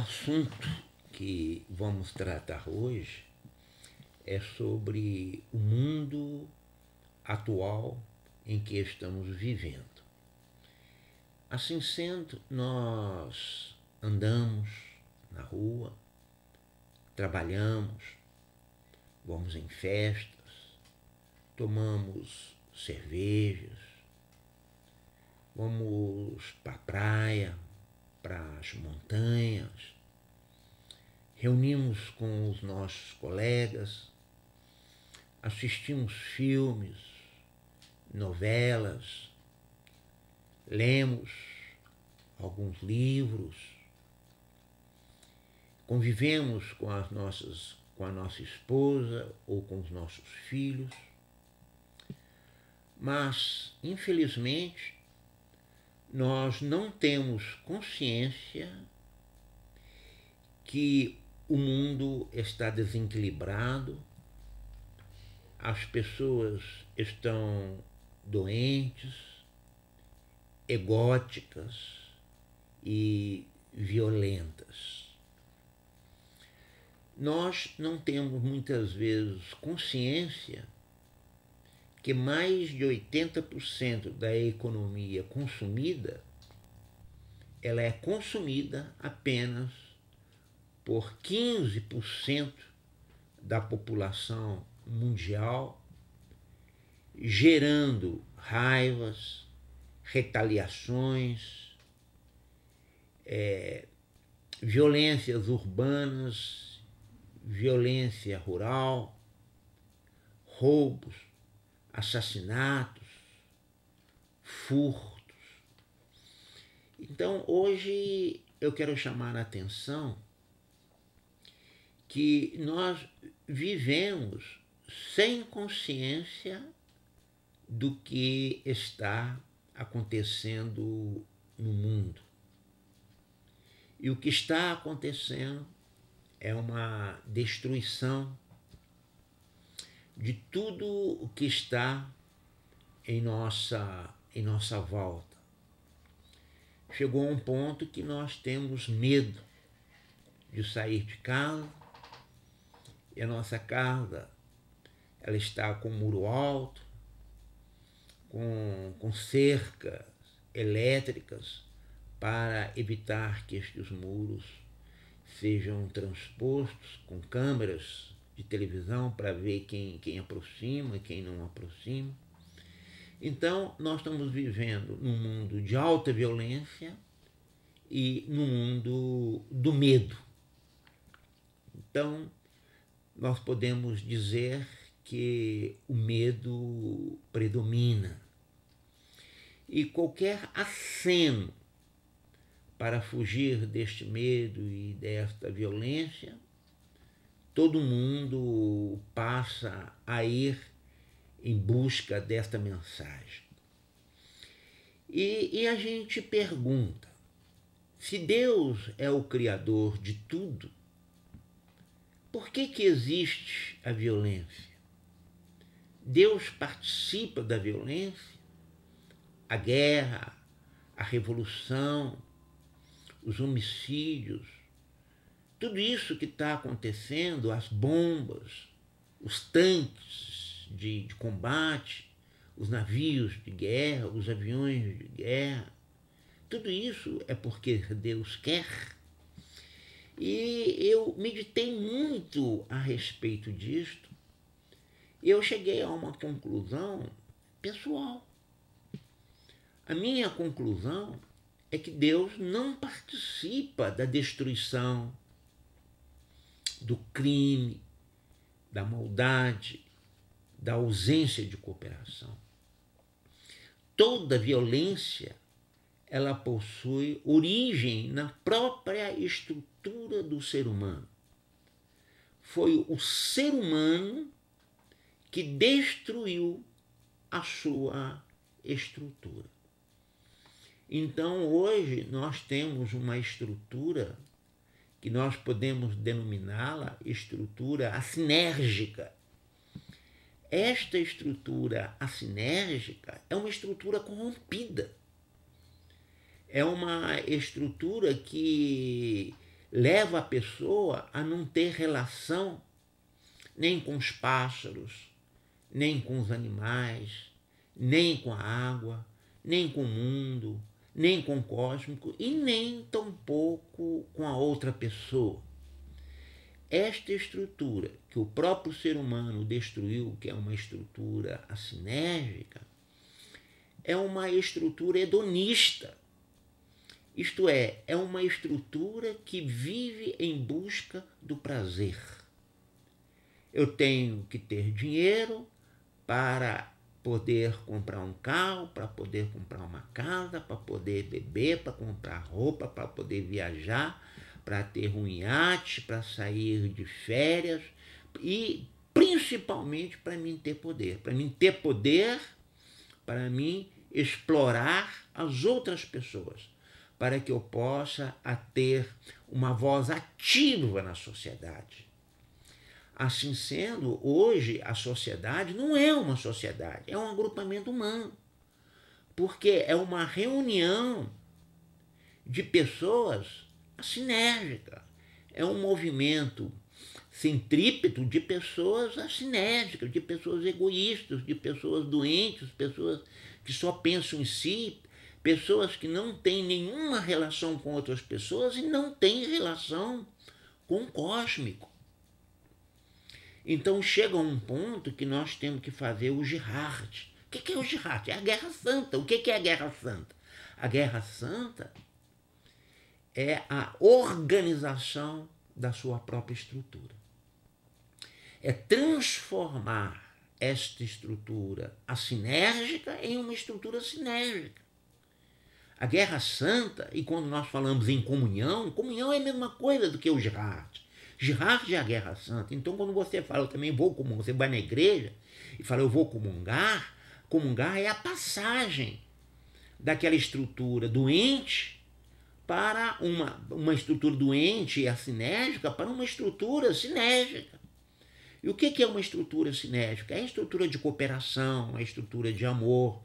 assunto que vamos tratar hoje é sobre o mundo atual em que estamos vivendo. Assim sendo, nós andamos na rua, trabalhamos, vamos em festas, tomamos cervejas, vamos para a praia, para as montanhas, reunimos com os nossos colegas, assistimos filmes, novelas, lemos alguns livros, convivemos com a nossa esposa ou com os nossos filhos, mas, infelizmente, nós não temos consciência que o mundo está desequilibrado, as pessoas estão doentes, egóticas e violentas. Nós não temos muitas vezes consciência que mais de 80% da economia consumida, ela é consumida apenas por 15% da população mundial, gerando raivas, retaliações, violências urbanas, violência rural, roubos, assassinatos, furtos. Então, hoje eu quero chamar a atenção que nós vivemos sem consciência do que está acontecendo no mundo. E o que está acontecendo é uma destruição de tudo o que está em nossa volta. Chegou a um ponto que nós temos medo de sair de casa, e a nossa casa ela está com muro alto, com cercas elétricas para evitar que estes muros sejam transpostos, com câmeras de televisão para ver quem aproxima e quem não aproxima. Então, nós estamos vivendo num mundo de alta violência e num mundo do medo. Então, nós podemos dizer que o medo predomina. E qualquer aceno para fugir deste medo e desta violência, todo mundo passa a ir em busca desta mensagem. E a gente pergunta, se Deus é o Criador de tudo, por que existe a violência? Deus participa da violência? A guerra, a revolução, os homicídios, tudo isso que está acontecendo, as bombas, os tanques de combate, os navios de guerra, os aviões de guerra, tudo isso é porque Deus quer. E eu meditei muito a respeito disto e eu cheguei a uma conclusão pessoal. A minha conclusão é que Deus não participa da destruição, do crime, da maldade, da ausência de cooperação. Toda violência, ela possui origem na própria estrutura do ser humano. Foi o ser humano que destruiu a sua estrutura. Então, hoje, nós temos uma estrutura que nós podemos denominá-la estrutura assinérgica. Esta estrutura assinérgica é uma estrutura corrompida. É uma estrutura que leva a pessoa a não ter relação nem com os pássaros, nem com os animais, nem com a água, nem com o mundo, nem com o cósmico e nem tampouco com a outra pessoa. Esta estrutura que o próprio ser humano destruiu, que é uma estrutura acinérgica, é uma estrutura hedonista. Isto é uma estrutura que vive em busca do prazer. Eu tenho que ter dinheiro para poder comprar um carro, para poder comprar uma casa, para poder beber, para comprar roupa, para poder viajar, para ter um iate, para sair de férias e principalmente para mim ter poder. Para mim ter poder, para mim explorar as outras pessoas, para que eu possa ter uma voz ativa na sociedade. Assim sendo, hoje a sociedade não é uma sociedade, é um agrupamento humano, porque é uma reunião de pessoas acinérgicas, é um movimento centrípeto de pessoas acinérgicas, de pessoas egoístas, de pessoas doentes, pessoas que só pensam em si, pessoas que não têm nenhuma relação com outras pessoas e não têm relação com o cósmico. Então chega um ponto que nós temos que fazer o jihad. O que é o jihad? É a Guerra Santa. O que é a Guerra Santa? A Guerra Santa é a organização da sua própria estrutura. É transformar esta estrutura acinérgica em uma estrutura sinérgica. A Guerra Santa, e quando nós falamos em comunhão, comunhão é a mesma coisa do que o jihad. Jihad é a Guerra Santa. Então, quando você fala, eu também vou comungar, você vai na igreja e fala, eu vou comungar, comungar é a passagem daquela estrutura doente para uma estrutura doente e acinérgica para uma estrutura sinérgica. E o que é uma estrutura sinérgica? É a estrutura de cooperação, a estrutura de amor,